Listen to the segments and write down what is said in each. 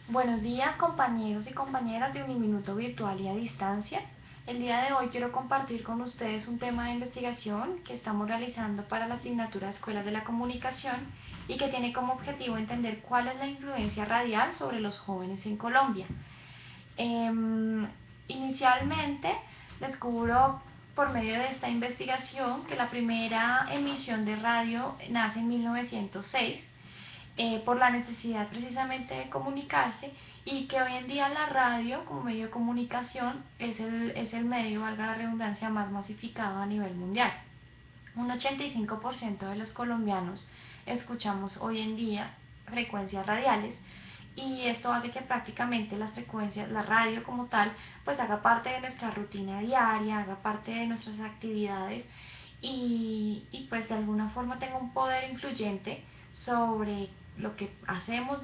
Buenos días, compañeros y compañeras de Uniminuto Virtual y a Distancia. El día de hoy quiero compartir con ustedes un tema de investigación que estamos realizando para la asignatura de Escuelas de la Comunicación y que tiene como objetivo entender cuál es la influencia radial sobre los jóvenes en Colombia. Inicialmente descubro por medio de esta investigación que la primera emisión de radio nace en 1906 por la necesidad precisamente de comunicarse y que hoy en día la radio como medio de comunicación es el medio, valga la redundancia, más masificado a nivel mundial. Un 85% de los colombianos escuchamos hoy en día frecuencias radiales y esto hace que prácticamente las frecuencias, la radio como tal, pues haga parte de nuestra rutina diaria, haga parte de nuestras actividades y pues de alguna forma tenga un poder influyente sobre lo que hacemos,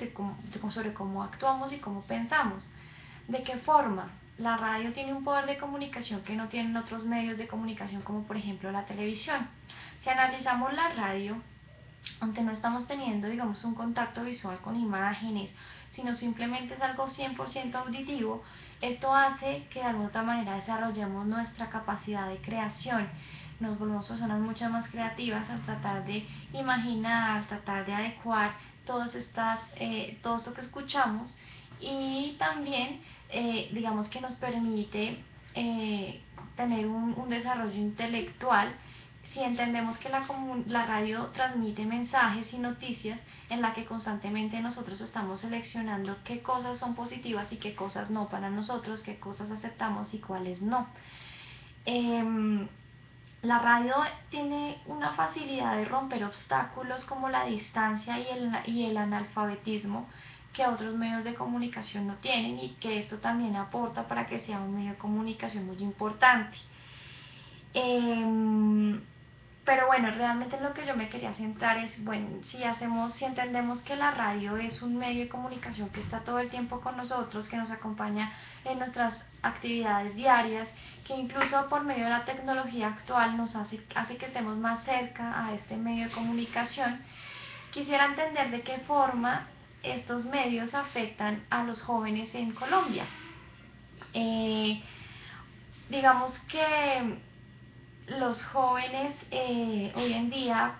sobre cómo actuamos y cómo pensamos. ¿De qué forma? La radio tiene un poder de comunicación que no tienen otros medios de comunicación como por ejemplo la televisión. Si analizamos la radio, aunque no estamos teniendo, digamos, un contacto visual con imágenes, sino simplemente es algo 100% auditivo, esto hace que de alguna otra manera desarrollemos nuestra capacidad de creación. Nos volvemos personas mucho más creativas al tratar de imaginar, tratar de adecuar todo esto que escuchamos y también, digamos que nos permite tener un desarrollo intelectual si entendemos que la radio transmite mensajes y noticias en la que constantemente nosotros estamos seleccionando qué cosas son positivas y qué cosas no para nosotros, qué cosas aceptamos y cuáles no. Eh, la radio tiene una facilidad de romper obstáculos como la distancia y el analfabetismo que otros medios de comunicación no tienen y que esto también aporta para que sea un medio de comunicación muy importante. Eh, pero bueno, realmente lo que yo me quería centrar es, bueno, si entendemos que la radio es un medio de comunicación que está todo el tiempo con nosotros, que nos acompaña en nuestras actividades diarias, que incluso por medio de la tecnología actual hace que estemos más cerca a este medio de comunicación, quisiera entender de qué forma estos medios afectan a los jóvenes en Colombia. Eh, digamos que los jóvenes hoy en día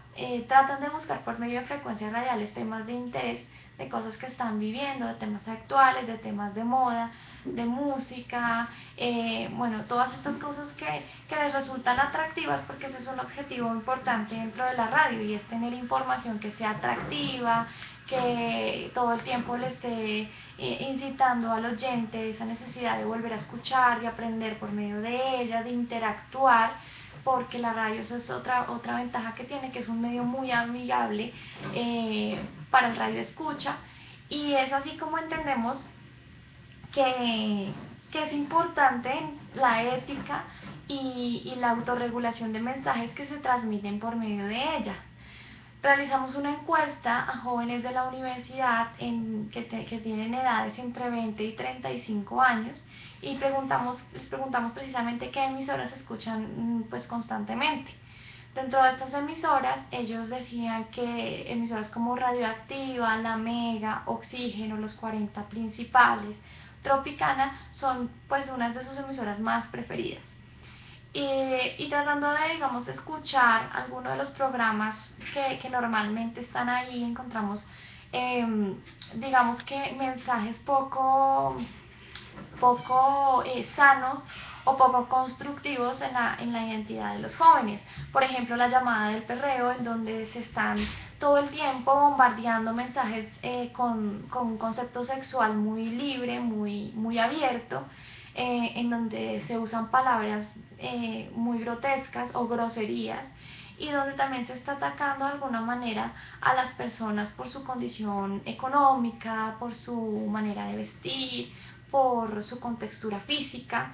tratan de buscar por medio de frecuencias radiales temas de interés, de cosas que están viviendo, de temas actuales, de temas de moda, de música, bueno, todas estas cosas que les resultan atractivas porque ese es un objetivo importante dentro de la radio y es tener información que sea atractiva, que todo el tiempo le esté incitando al oyente esa necesidad de volver a escuchar, de aprender por medio de ella, de interactuar, porque la radio eso es otra ventaja que tiene, que es un medio muy amigable para el radio escucha, y es así como entendemos que, que es importante la ética y la autorregulación de mensajes que se transmiten por medio de ella. Realizamos una encuesta a jóvenes de la universidad que tienen edades entre 20 y 35 años y les preguntamos precisamente qué emisoras escuchan pues constantemente. Dentro de estas emisoras ellos decían que emisoras como Radioactiva, La Mega, Oxígeno, los 40 principales, Tropicana son pues unas de sus emisoras más preferidas. Y tratando de, digamos, de escuchar algunos de los programas que normalmente están ahí, encontramos, digamos que mensajes poco sanos o poco constructivos en la identidad de los jóvenes. Por ejemplo, la llamada del perreo, en donde se están todo el tiempo bombardeando mensajes con un concepto sexual muy libre, muy abierto, en donde se usan palabras muy grotescas o groserías y donde también se está atacando de alguna manera a las personas por su condición económica, por su manera de vestir, por su contextura física.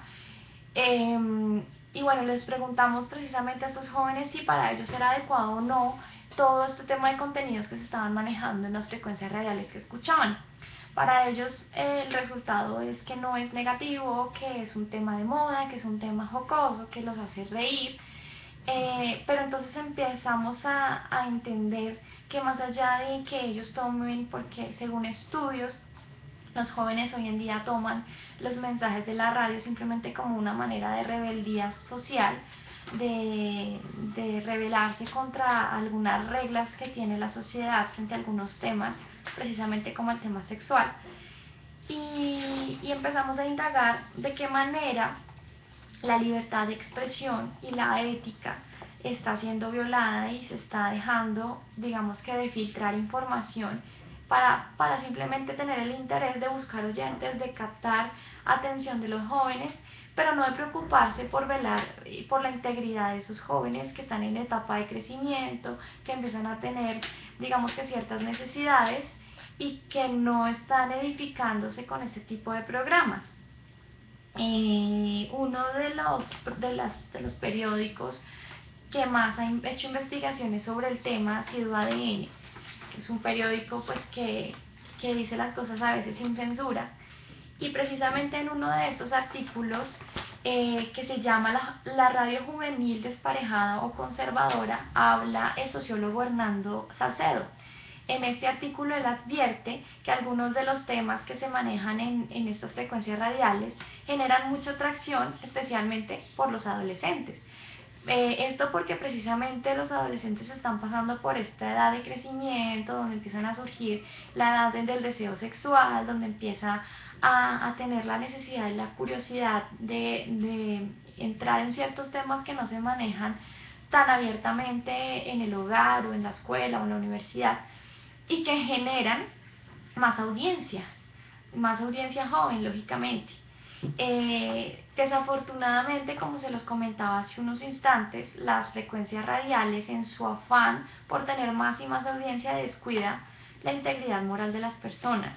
Y bueno, les preguntamos precisamente a estos jóvenes si para ellos era adecuado o no todo este tema de contenidos que se estaban manejando en las frecuencias radiales que escuchaban. Para ellos el resultado es que no es negativo, que es un tema de moda, que es un tema jocoso, que los hace reír Pero entonces empezamos a entender que más allá de que ellos tomen, porque según estudios, los jóvenes hoy en día toman los mensajes de la radio simplemente como una manera de rebeldía social, de rebelarse contra algunas reglas que tiene la sociedad frente a algunos temas, precisamente como el tema sexual. Y empezamos a indagar de qué manera la libertad de expresión y la ética está siendo violada y se está dejando, digamos que, de filtrar información para simplemente tener el interés de buscar oyentes, de captar atención de los jóvenes, pero no de preocuparse por velar por la integridad de esos jóvenes que están en etapa de crecimiento, que empiezan a tener, digamos que, ciertas necesidades y que no están edificándose con este tipo de programas. Uno de los periódicos que más ha hecho investigaciones sobre el tema ha sido ADN. Es un periódico pues que dice las cosas a veces sin censura. Y precisamente en uno de estos artículos, que se llama la radio juvenil desparejada o conservadora, habla el sociólogo Hernando Salcedo. En este artículo él advierte que algunos de los temas que se manejan en estas frecuencias radiales generan mucha atracción, especialmente por los adolescentes. Esto porque precisamente los adolescentes están pasando por esta edad de crecimiento, donde empiezan a surgir la edad del deseo sexual, donde empieza a tener la necesidad y la curiosidad de entrar en ciertos temas que no se manejan tan abiertamente en el hogar o en la escuela o en la universidad, y que generan más audiencia joven, lógicamente. Desafortunadamente, como se los comentaba hace unos instantes, las frecuencias radiales, en su afán por tener más y más audiencia, descuida la integridad moral de las personas.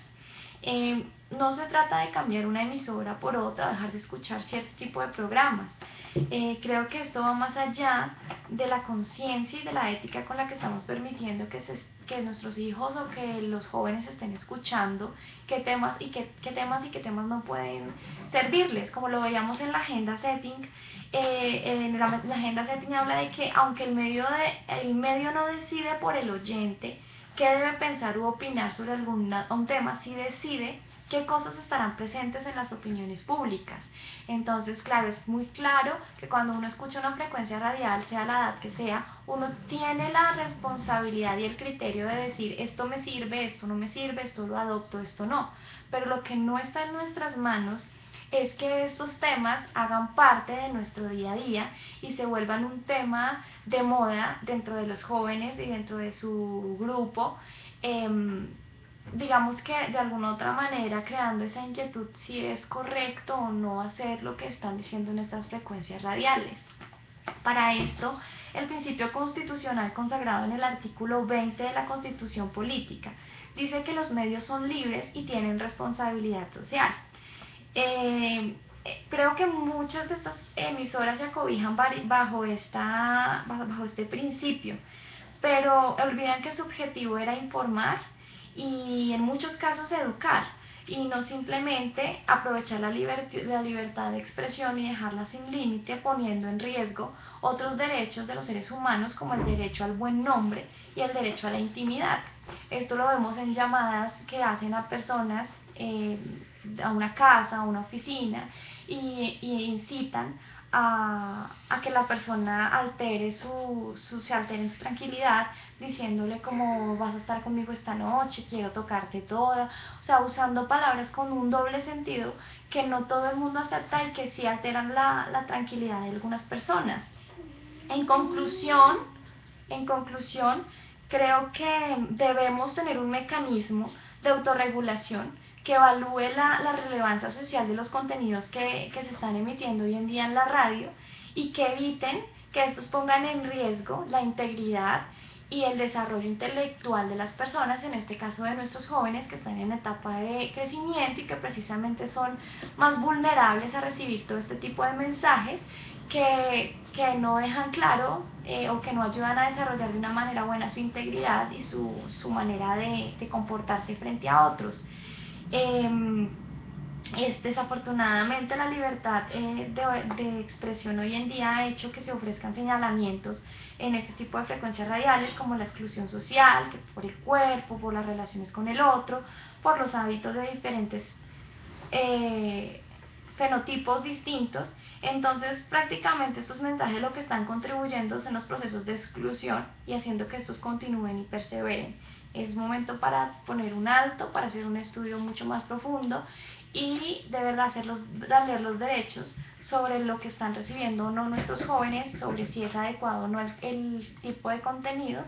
No se trata de cambiar una emisora por otra, dejar de escuchar cierto tipo de programas. Creo que esto va más allá de la conciencia y de la ética con la que estamos permitiendo que nuestros hijos o que los jóvenes estén escuchando qué temas y qué temas no pueden servirles. Como lo veíamos en la agenda setting, en la agenda setting habla de que aunque el medio no decide por el oyente qué debe pensar u opinar sobre un tema, sí decide qué cosas estarán presentes en las opiniones públicas. Entonces, claro, es muy claro que cuando uno escucha una frecuencia radial, sea la edad que sea, uno tiene la responsabilidad y el criterio de decir esto me sirve, esto no me sirve, esto lo adopto, esto no. Pero lo que no está en nuestras manos es que estos temas hagan parte de nuestro día a día y se vuelvan un tema de moda dentro de los jóvenes y dentro de su grupo, digamos que de alguna otra manera creando esa inquietud si es correcto o no hacer lo que están diciendo en estas frecuencias radiales. Para esto, el principio constitucional consagrado en el artículo 20 de la Constitución Política dice que los medios son libres y tienen responsabilidad social. Creo que muchas de estas emisoras se acobijan bajo este principio, pero olvidan que su objetivo era informar y en muchos casos educar, y no simplemente aprovechar la libertad de expresión y dejarla sin límite, poniendo en riesgo otros derechos de los seres humanos como el derecho al buen nombre y el derecho a la intimidad. Esto lo vemos en llamadas que hacen a personas, a una casa, a una oficina, y incitan a que la persona se altere en su tranquilidad, diciéndole como vas a estar conmigo esta noche, quiero tocarte toda, o sea, usando palabras con un doble sentido que no todo el mundo acepta y que sí alteran la tranquilidad de algunas personas. En conclusión, creo que debemos tener un mecanismo de autorregulación que evalúe la relevancia social de los contenidos que se están emitiendo hoy en día en la radio y que eviten que estos pongan en riesgo la integridad y el desarrollo intelectual de las personas, en este caso de nuestros jóvenes que están en etapa de crecimiento y que precisamente son más vulnerables a recibir todo este tipo de mensajes que no dejan claro, o que no ayudan a desarrollar de una manera buena su integridad y su manera de comportarse frente a otros. Desafortunadamente la libertad de expresión hoy en día ha hecho que se ofrezcan señalamientos en este tipo de frecuencias radiales, como la exclusión social, que por el cuerpo, por las relaciones con el otro, por los hábitos de diferentes fenotipos distintos. Entonces prácticamente estos mensajes lo que están contribuyendo son los procesos de exclusión y haciendo que estos continúen y perseveren. Es momento para poner un alto, para hacer un estudio mucho más profundo y de verdad darles los derechos sobre lo que están recibiendo o no nuestros jóvenes, sobre si es adecuado o no el tipo de contenidos,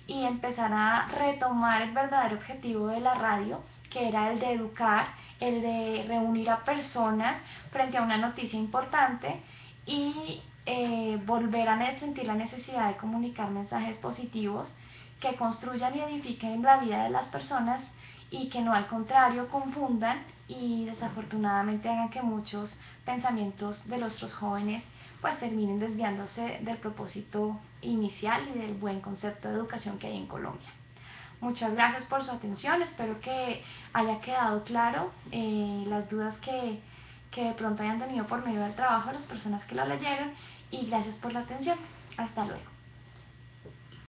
y empezar a retomar el verdadero objetivo de la radio, que era el de educar, el de reunir a personas frente a una noticia importante y volver a sentir la necesidad de comunicar mensajes positivos que construyan y edifiquen la vida de las personas y que no al contrario confundan y desafortunadamente hagan que muchos pensamientos de nuestros jóvenes pues terminen desviándose del propósito inicial y del buen concepto de educación que hay en Colombia. Muchas gracias por su atención, espero que haya quedado claro las dudas que de pronto hayan tenido por medio del trabajo de las personas que lo leyeron, y gracias por la atención. Hasta luego.